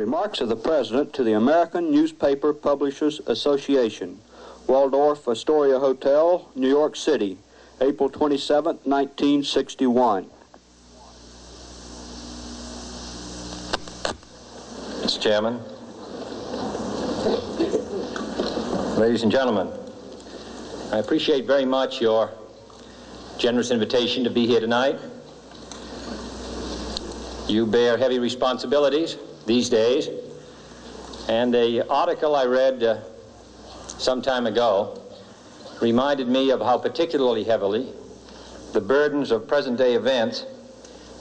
Remarks of the President to the American Newspaper Publishers Association, Waldorf Astoria Hotel, New York City, April 27, 1961. Mr. Chairman, ladies and gentlemen, I appreciate very much your generous invitation to be here tonight. You bear heavy responsibilities these days, and an article I read some time ago reminded me of how particularly heavily the burdens of present-day events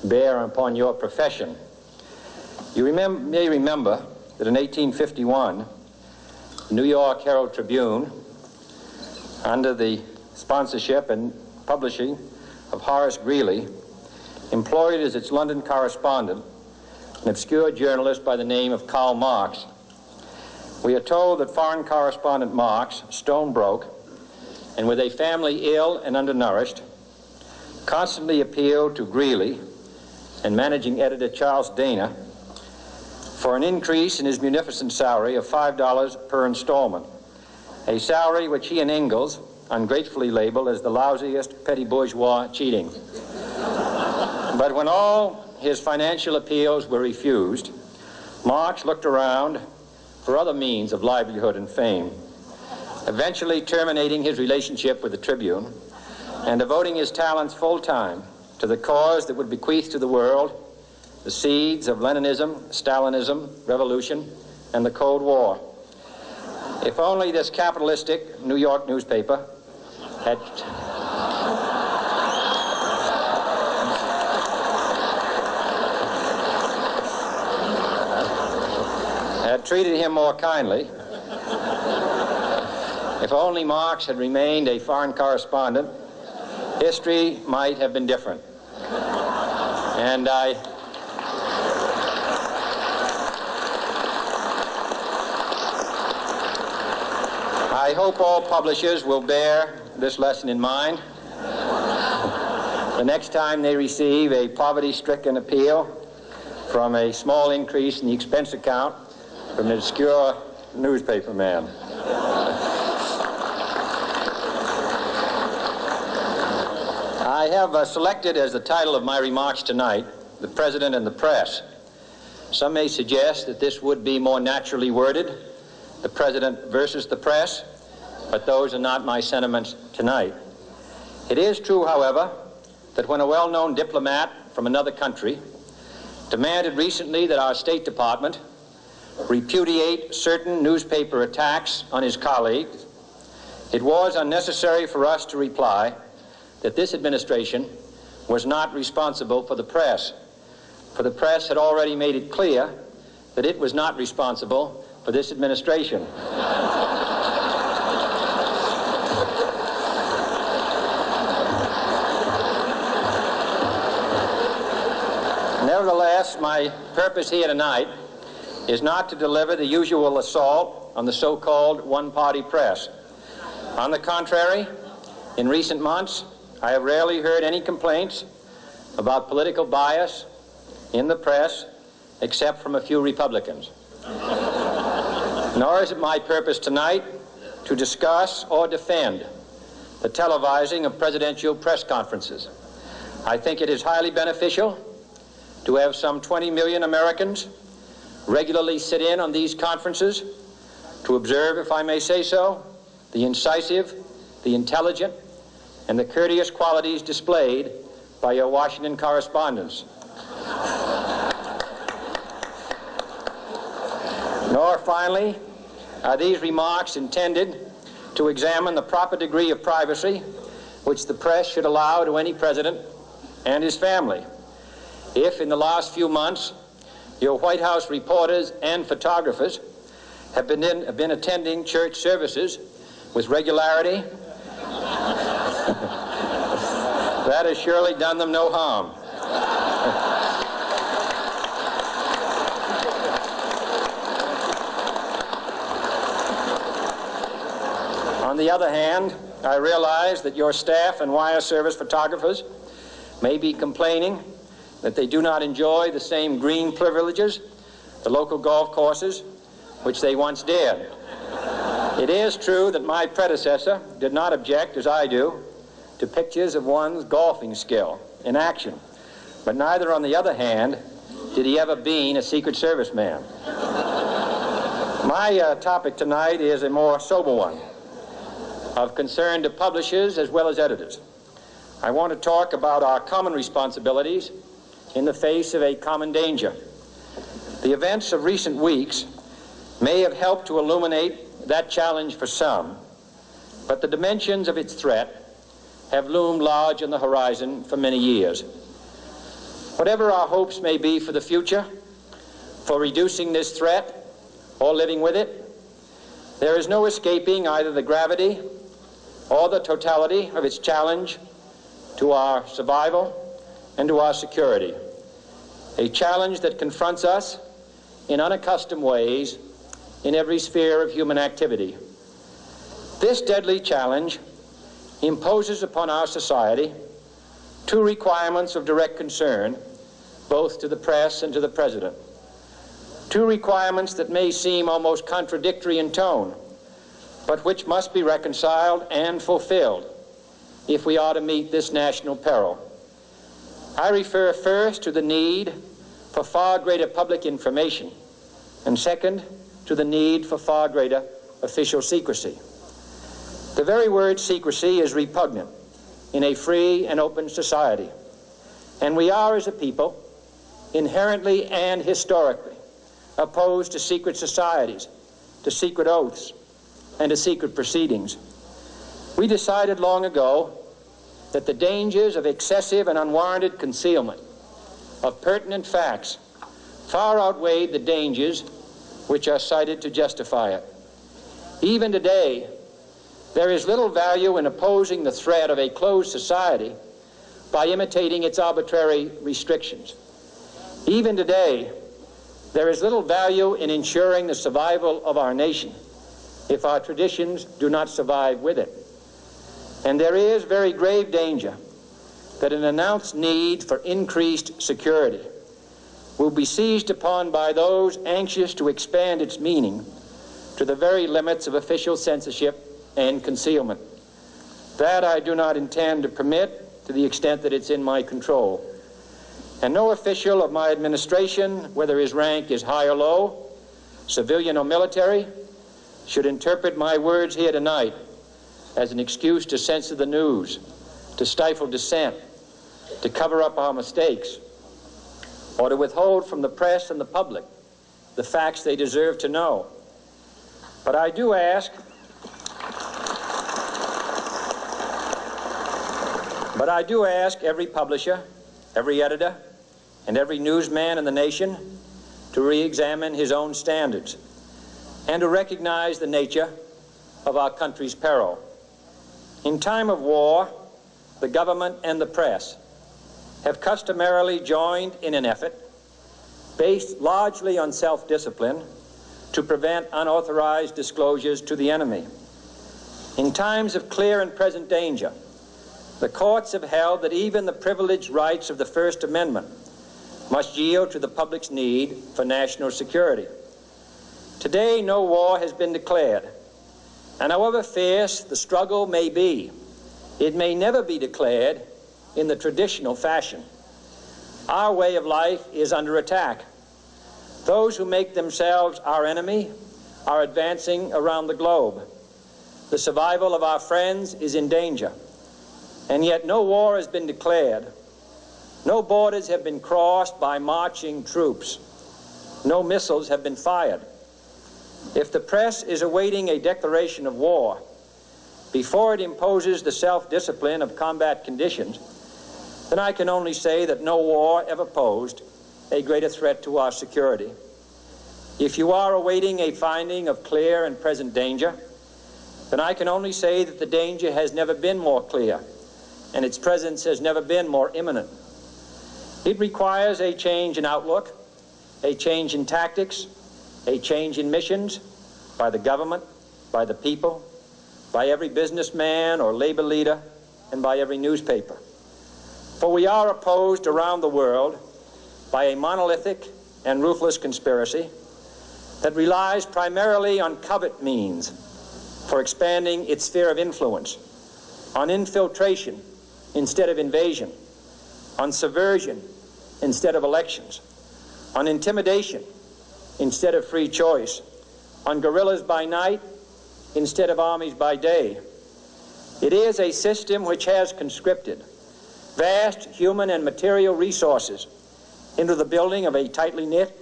bear upon your profession. You may remember that in 1851, the New York Herald Tribune, under the sponsorship and publishing of Horace Greeley, employed as its London correspondent an obscure journalist by the name of Karl Marx. We are told that foreign correspondent Marx, stone broke, and with a family ill and undernourished, constantly appealed to Greeley and managing editor Charles Dana for an increase in his munificent salary of $5 per installment, a salary which he and Ingalls ungratefully labeled as the lousiest petty bourgeois cheating. But when all his financial appeals were refused, Marx looked around for other means of livelihood and fame, eventually terminating his relationship with the Tribune and devoting his talents full-time to the cause that would bequeath to the world the seeds of Leninism, Stalinism, revolution, and the Cold War. If only this capitalistic New York newspaper had treated him more kindly, if only Marx had remained a foreign correspondent, history might have been different. And I hope all publishers will bear this lesson in mind the next time they receive a poverty-stricken appeal from a small increase in the expense account from an obscure newspaper man. I have selected as the title of my remarks tonight, "The President and the Press." Some may suggest that this would be more naturally worded, "The President versus the Press," but those are not my sentiments tonight. It is true, however, that when a well-known diplomat from another country demanded recently that our State Department repudiate certain newspaper attacks on his colleagues, it was unnecessary for us to reply that this administration was not responsible for the press, for the press had already made it clear that it was not responsible for this administration. Nevertheless, my purpose here tonight is not to deliver the usual assault on the so-called one-party press. On the contrary, in recent months, I have rarely heard any complaints about political bias in the press, except from a few Republicans. Nor is it my purpose tonight to discuss or defend the televising of presidential press conferences. I think it is highly beneficial to have some 20 million Americans regularly sit in on these conferences to observe, if I may say so, the incisive, the intelligent, and the courteous qualities displayed by your Washington correspondents. Nor, finally, are these remarks intended to examine the proper degree of privacy which the press should allow to any president and his family. If, in the last few months, your White House reporters and photographers have been attending church services with regularity, that has surely done them no harm. On the other hand, I realize that your staff and wire service photographers may be complaining that they do not enjoy the same green privileges the local golf courses, which they once dared. It is true that my predecessor did not object, as I do, to pictures of one's golfing skill in action, but neither, on the other hand, did he ever bean a Secret Service man. My topic tonight is a more sober one, of concern to publishers as well as editors. I want to talk about our common responsibilities in the face of a common danger. The events of recent weeks may have helped to illuminate that challenge for some, but the dimensions of its threat have loomed large on the horizon for many years. Whatever our hopes may be for the future, for reducing this threat or living with it, there is no escaping either the gravity or the totality of its challenge to our survival and to our security. A challenge that confronts us in unaccustomed ways in every sphere of human activity. This deadly challenge imposes upon our society two requirements of direct concern, both to the press and to the President. Two requirements that may seem almost contradictory in tone, but which must be reconciled and fulfilled if we are to meet this national peril. I refer first to the need for far greater public information, and second, to the need for far greater official secrecy. The very word secrecy is repugnant in a free and open society, and we are, as a people, inherently and historically opposed to secret societies, to secret oaths, and to secret proceedings. We decided long ago that the dangers of excessive and unwarranted concealment of pertinent facts far outweighed the dangers which are cited to justify it. Even today, there is little value in opposing the threat of a closed society by imitating its arbitrary restrictions. Even today, there is little value in ensuring the survival of our nation if our traditions do not survive with it. And there is very grave danger that an announced need for increased security will be seized upon by those anxious to expand its meaning to the very limits of official censorship and concealment. That I do not intend to permit to the extent that it's in my control. And no official of my administration, whether his rank is high or low, civilian or military, should interpret my words here tonight as an excuse to censor the news, to stifle dissent, to cover up our mistakes, or to withhold from the press and the public the facts they deserve to know. But I do ask every publisher, every editor, and every newsman in the nation to re-examine his own standards and to recognize the nature of our country's peril. In time of war, the government and the press have customarily joined in an effort based largely on self-discipline to prevent unauthorized disclosures to the enemy. In times of clear and present danger, the courts have held that even the privileged rights of the First Amendment must yield to the public's need for national security. Today, no war has been declared, and however fierce the struggle may be, it may never be declared in the traditional fashion. Our way of life is under attack. Those who make themselves our enemy are advancing around the globe. The survival of our friends is in danger, and yet no war has been declared. No borders have been crossed by marching troops. No missiles have been fired. If the press is awaiting a declaration of war before it imposes the self-discipline of combat conditions, then I can only say that no war ever posed a greater threat to our security. If you are awaiting a finding of clear and present danger, then I can only say that the danger has never been more clear, and its presence has never been more imminent. It requires a change in outlook, a change in tactics, a change in missions by the government, by the people, by every businessman or labor leader, and by every newspaper. For we are opposed around the world by a monolithic and ruthless conspiracy that relies primarily on covert means for expanding its sphere of influence, on infiltration instead of invasion, on subversion instead of elections, on intimidation instead of free choice, on guerrillas by night instead of armies by day. It is a system which has conscripted vast human and material resources into the building of a tightly knit,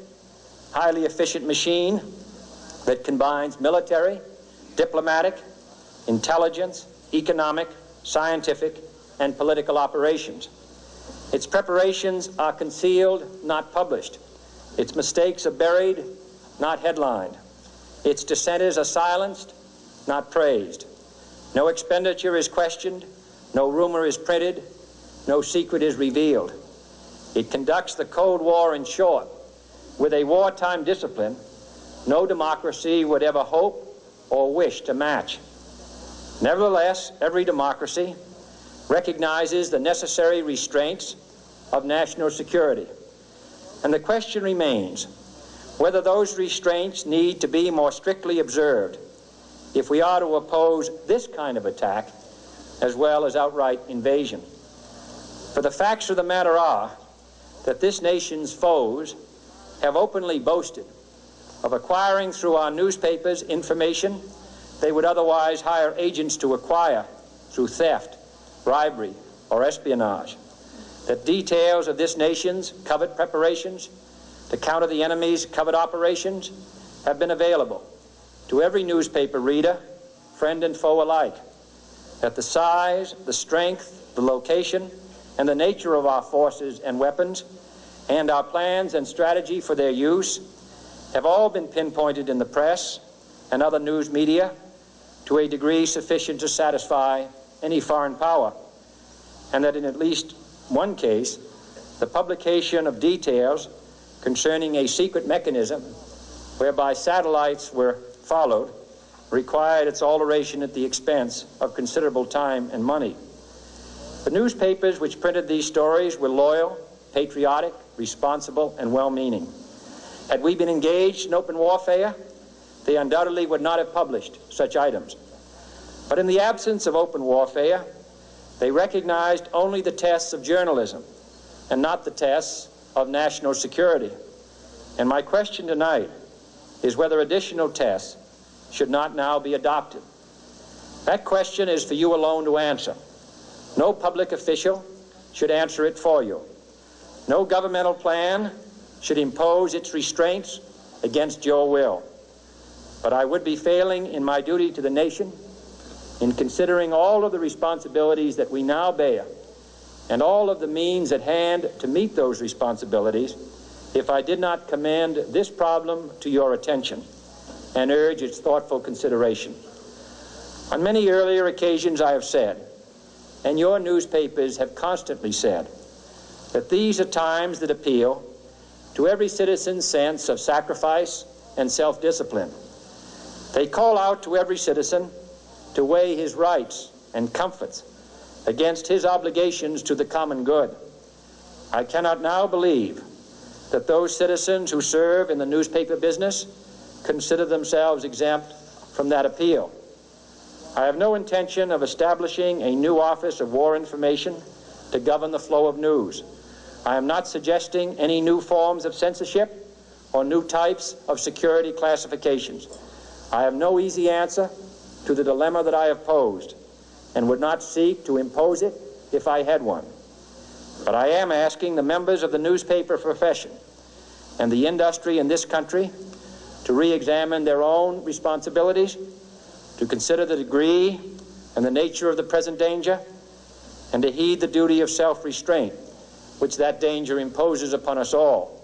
highly efficient machine that combines military, diplomatic, intelligence, economic, scientific, and political operations. Its preparations are concealed, not published. Its mistakes are buried, not headlined. Its dissenters are silenced, not praised. No expenditure is questioned, no rumor is printed, no secret is revealed. It conducts the Cold War, in short, with a wartime discipline no democracy would ever hope or wish to match. Nevertheless, every democracy recognizes the necessary restraints of national security. And the question remains whether those restraints need to be more strictly observed if we are to oppose this kind of attack as well as outright invasion. For the facts of the matter are that this nation's foes have openly boasted of acquiring through our newspapers information they would otherwise hire agents to acquire through theft, bribery, or espionage. That details of this nation's covert preparations to counter the enemy's covert operations have been available to every newspaper reader, friend and foe alike. That the size, the strength, the location, and the nature of our forces and weapons, and our plans and strategy for their use, have all been pinpointed in the press and other news media to a degree sufficient to satisfy any foreign power, and that in at least one case, the publication of details concerning a secret mechanism whereby satellites were followed required its alteration at the expense of considerable time and money. The newspapers which printed these stories were loyal, patriotic, responsible, and well-meaning. Had we been engaged in open warfare, they undoubtedly would not have published such items. But in the absence of open warfare, they recognized only the tests of journalism and not the tests of national security. And my question tonight is whether additional tests should not now be adopted. That question is for you alone to answer. No public official should answer it for you. No governmental plan should impose its restraints against your will. But I would be failing in my duty to the nation in considering all of the responsibilities that we now bear and all of the means at hand to meet those responsibilities if I did not commend this problem to your attention and urge its thoughtful consideration. On many earlier occasions I have said, and your newspapers have constantly said, that these are times that appeal to every citizen's sense of sacrifice and self-discipline. They call out to every citizen to weigh his rights and comforts against his obligations to the common good. I cannot now believe that those citizens who serve in the newspaper business consider themselves exempt from that appeal. I have no intention of establishing a new Office of War Information to govern the flow of news. I am not suggesting any new forms of censorship or new types of security classifications. I have no easy answer to the dilemma that I have posed and would not seek to impose it if I had one. But I am asking the members of the newspaper profession and the industry in this country to re-examine their own responsibilities, to consider the degree and the nature of the present danger, and to heed the duty of self-restraint which that danger imposes upon us all.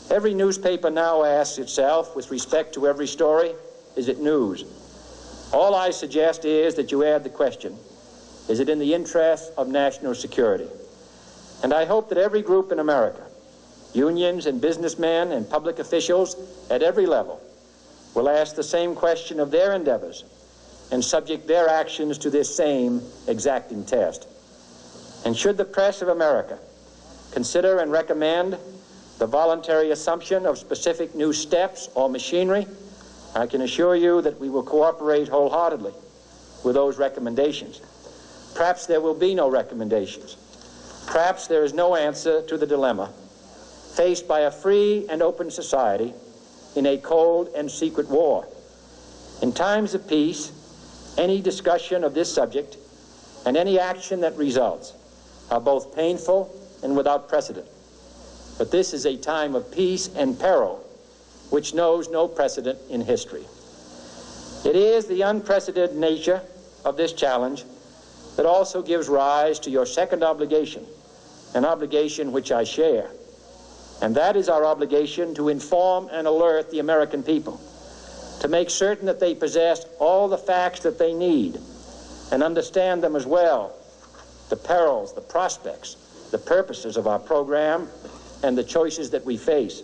Every newspaper now asks itself, with respect to every story, is it news? All I suggest is that you add the question, is it in the interest of national security? And I hope that every group in America, unions and businessmen and public officials at every level, will ask the same question of their endeavors and subject their actions to this same exacting test. And should the press of America consider and recommend the voluntary assumption of specific new steps or machinery, I can assure you that we will cooperate wholeheartedly with those recommendations. Perhaps there will be no recommendations. Perhaps there is no answer to the dilemma faced by a free and open society in a cold and secret war. In times of peace, any discussion of this subject and any action that results are both painful and without precedent. But this is a time of peace and peril which knows no precedent in history. It is the unprecedented nature of this challenge that also gives rise to your second obligation, an obligation which I share, and that is our obligation to inform and alert the American people, to make certain that they possess all the facts that they need and understand them as well, the perils, the prospects, the purposes of our program, and the choices that we face.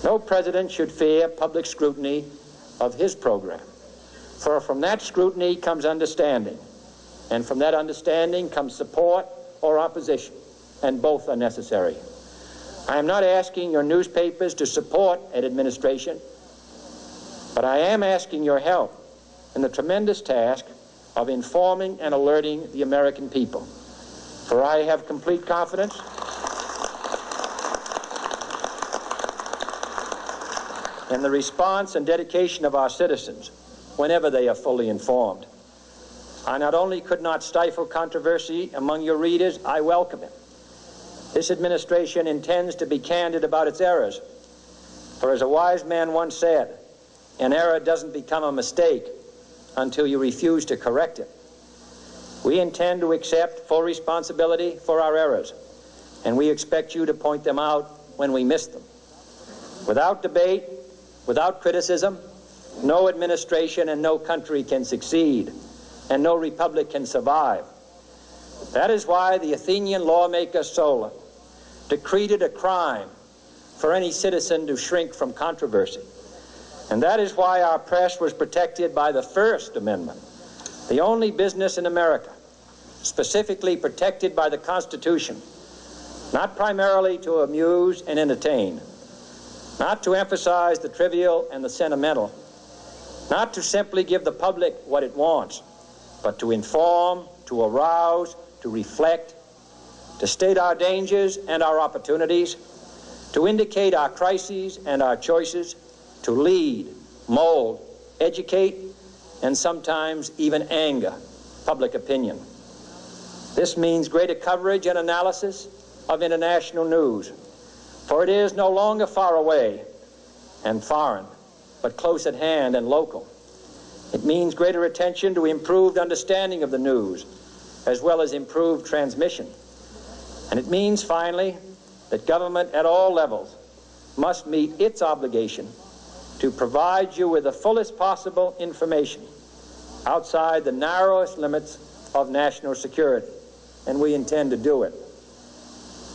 No president should fear public scrutiny of his program, for from that scrutiny comes understanding, and from that understanding comes support or opposition, and both are necessary. I am not asking your newspapers to support an administration, but I am asking your help in the tremendous task of informing and alerting the American people. For I have complete confidence in the response and dedication of our citizens whenever they are fully informed. I not only could not stifle controversy among your readers, I welcome it. This administration intends to be candid about its errors. For as a wise man once said, an error doesn't become a mistake until you refuse to correct it. We intend to accept full responsibility for our errors, and we expect you to point them out when we miss them. Without debate, without criticism, no administration and no country can succeed, and no republic can survive. That is why the Athenian lawmaker Solon decreed it a crime for any citizen to shrink from controversy. And that is why our press was protected by the First Amendment, the only business in America specifically protected by the Constitution, not primarily to amuse and entertain, not to emphasize the trivial and the sentimental, not to simply give the public what it wants, but to inform, to arouse, to reflect, to state our dangers and our opportunities, to indicate our crises and our choices, to lead, mold, educate, and sometimes even anger public opinion. This means greater coverage and analysis of international news, for it is no longer far away and foreign, but close at hand and local. It means greater attention to improved understanding of the news, as well as improved transmission. And it means, finally, that government at all levels must meet its obligation to provide you with the fullest possible information outside the narrowest limits of national security, and we intend to do it.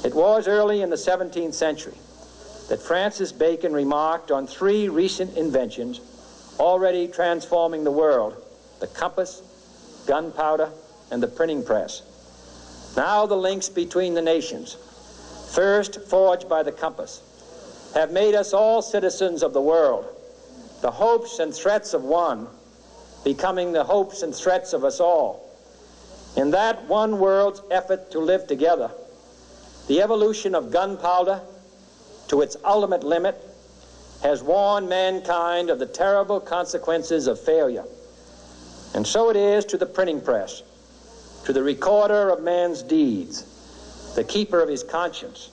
It was early in the 17th century that Francis Bacon remarked on three recent inventions already transforming the world: the compass, gunpowder, and the printing press. Now the links between the nations, first forged by the compass, have made us all citizens of the world, the hopes and threats of one becoming the hopes and threats of us all. In that one world's effort to live together, the evolution of gunpowder to its ultimate limit has warned mankind of the terrible consequences of failure. And so it is to the printing press, to the recorder of man's deeds, the keeper of his conscience,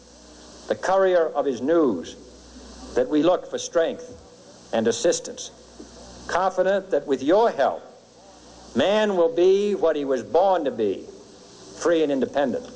the courier of his news, that we look for strength and assistance, confident that with your help, man will be what he was born to be, free and independent.